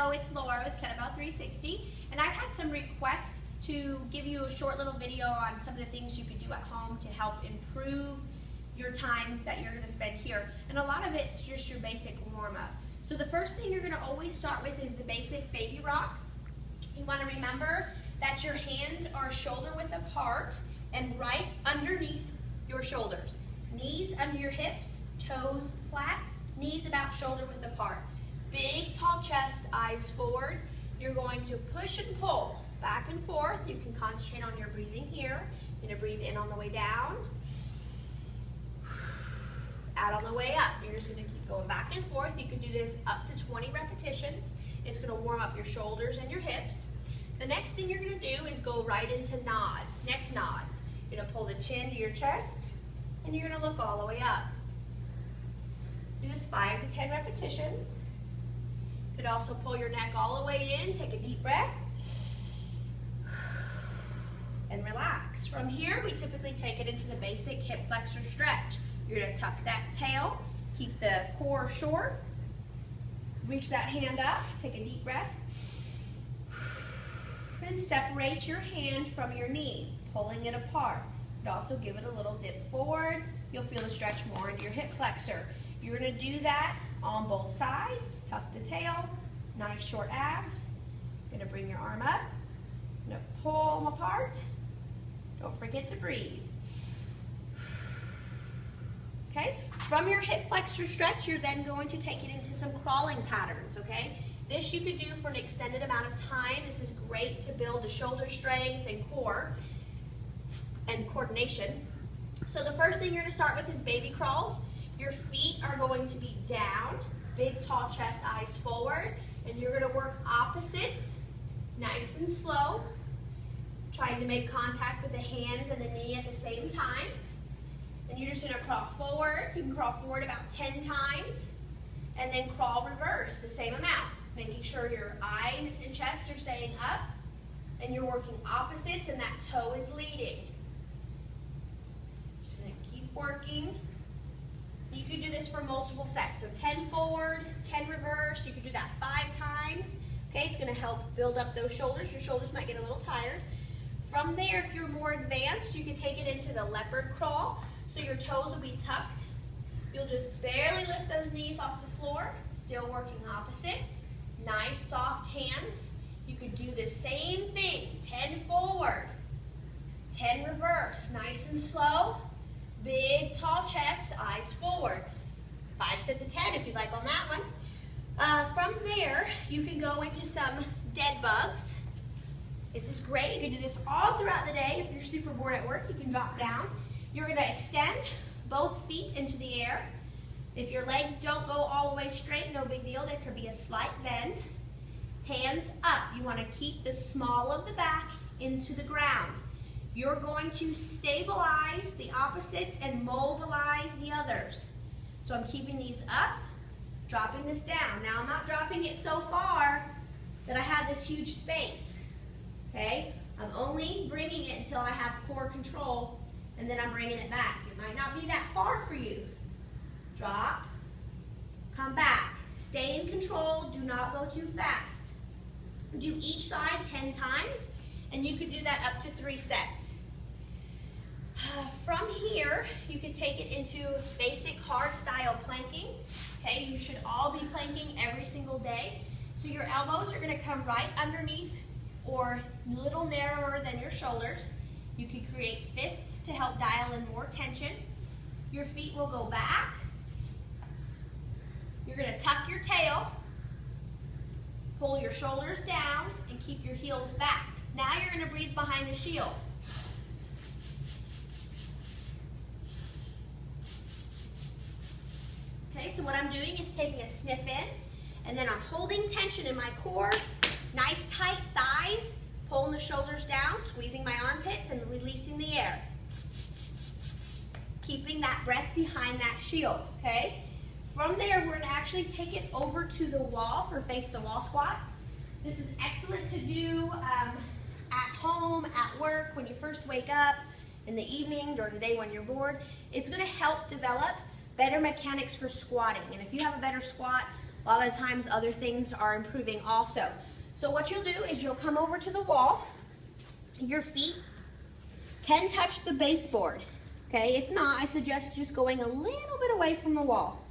Hello, it's Laura with Kettlebell360, and I've had some requests to give you a short little video on some of the things you could do at home to help improve your time that you're going to spend here. And a lot of it's just your basic warm-up. So the first thing you're going to always start with is the basic baby rock. You want to remember that your hands are shoulder width apart and right underneath your shoulders. Knees under your hips, toes flat, knees about shoulder width apart. Big, tall chest, eyes forward. You're going to push and pull back and forth. You can concentrate on your breathing here. You're going to breathe in on the way down, out on the way up. You're just going to keep going back and forth. You can do this up to 20 repetitions. It's going to warm up your shoulders and your hips. The next thing you're going to do is go right into nods, neck nods. You're going to pull the chin to your chest, and you're going to look all the way up. Do this 5 to 10 repetitions. You could also pull your neck all the way in, take a deep breath, and relax. From here, we typically take it into the basic hip flexor stretch. You're going to tuck that tail, keep the core short, reach that hand up, take a deep breath, and separate your hand from your knee, pulling it apart. And also give it a little dip forward. You'll feel the stretch more into your hip flexor. You're going to do that on both sides. Tuck the tail, nice short abs. You're going to bring your arm up. You're going to pull them apart. Don't forget to breathe. Okay? From your hip flexor stretch, you're then going to take it into some crawling patterns, okay? This you could do for an extended amount of time. This is great to build the shoulder strength and core and coordination. So the first thing you're going to start with is baby crawls. Your feet are going to be down, big tall chest, eyes forward, and you're going to work opposites, nice and slow, trying to make contact with the hands and the knee at the same time. And you're just going to crawl forward. You can crawl forward about 10 times, and then crawl reverse the same amount, making sure your eyes and chest are staying up, and you're working opposites, and that toe is leading. Just going to keep working. You could do this for multiple sets. So 10 forward, 10 reverse. You could do that 5 times. Okay, it's going to help build up those shoulders. Your shoulders might get a little tired. From there, if you're more advanced, you can take it into the leopard crawl. So your toes will be tucked. You'll just barely lift those knees off the floor. Still working opposites. Nice soft hands. You could do the same thing. 10 forward, 10 reverse. Nice and slow. Big, tall chest, eyes forward. 5 sets of 10 if you'd like on that one. From there, you can go into some dead bugs. This is great. You can do this all throughout the day. If you're super bored at work, you can drop down. You're going to extend both feet into the air. If your legs don't go all the way straight, no big deal. There could be a slight bend. Hands up. You want to keep the small of the back into the ground. You're going to stabilize the opposites and mobilize the others. So I'm keeping these up, dropping this down. Now I'm not dropping it so far that I have this huge space. Okay? I'm only bringing it until I have core control, and then I'm bringing it back. It might not be that far for you. Drop, come back. Stay in control. Do not go too fast. Do each side 10 times. And you could do that up to 3 sets. From here, you can take it into basic hard style planking. Okay, you should all be planking every single day. So your elbows are going to come right underneath or a little narrower than your shoulders. You can create fists to help dial in more tension. Your feet will go back. You're going to tuck your tail, pull your shoulders down, and keep your heels back. Now you're going to breathe behind the shield. Okay, so what I'm doing is taking a sniff in, and then I'm holding tension in my core, nice tight thighs, pulling the shoulders down, squeezing my armpits, and releasing the air. Keeping that breath behind that shield, okay? From there, we're going to actually take it over to the wall for face the wall squats. This is excellent to do at home, at work, when you first wake up, in the evening, during the day when you're bored. It's going to help develop better mechanics for squatting. And if you have a better squat, lot of the times other things are improving also. So what you'll do is you'll come over to the wall. Your feet can touch the baseboard. Okay, if not, I suggest just going a little bit away from the wall.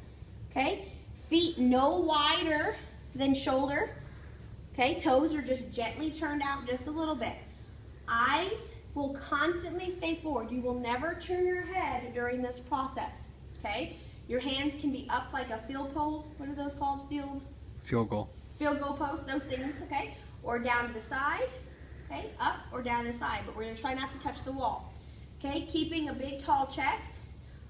Okay, feet no wider than shoulder. Okay, toes are just gently turned out just a little bit. Eyes will constantly stay forward. You will never turn your head during this process. Okay, your hands can be up like a field pole. What are those called? Field goal. Field goal post, those things, okay? Or down to the side, okay? Up or down to the side, but we're gonna try not to touch the wall. Okay, keeping a big tall chest.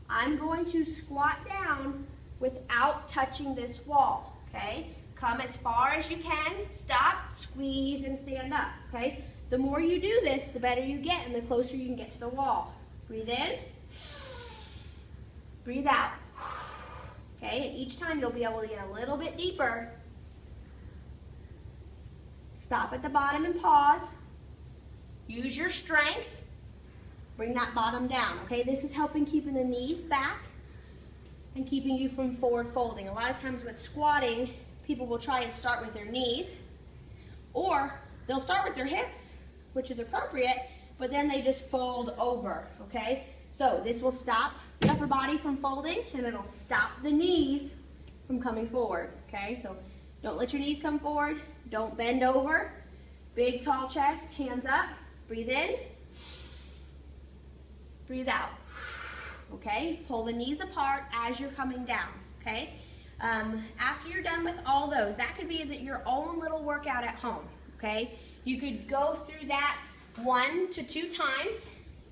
I'm going to squat down without touching this wall, okay? Come as far as you can, stop, squeeze, and stand up, okay? The more you do this, the better you get and the closer you can get to the wall. Breathe in, breathe out. Okay, and each time you'll be able to get a little bit deeper. Stop at the bottom and pause. Use your strength. Bring that bottom down, okay? This is helping keeping the knees back and keeping you from forward folding. A lot of times with squatting, people will try and start with their knees, or they'll start with their hips, which is appropriate, but then they just fold over, okay? So this will stop the upper body from folding, and it'll stop the knees from coming forward, okay? So don't let your knees come forward. Don't bend over. Big, tall chest, hands up. Breathe in. Breathe out. Okay? Pull the knees apart as you're coming down, okay? After you're done with all those, that could be your own little workout at home, okay? You could go through that 1 to 2 times,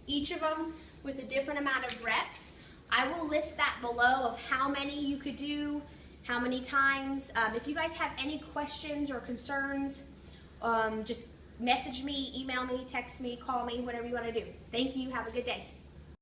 each of them with a different amount of reps. I will list that below of how many you could do, how many times. If you guys have any questions or concerns, just message me, email me, text me, call me, whatever you want to do. Thank you. Have a good day.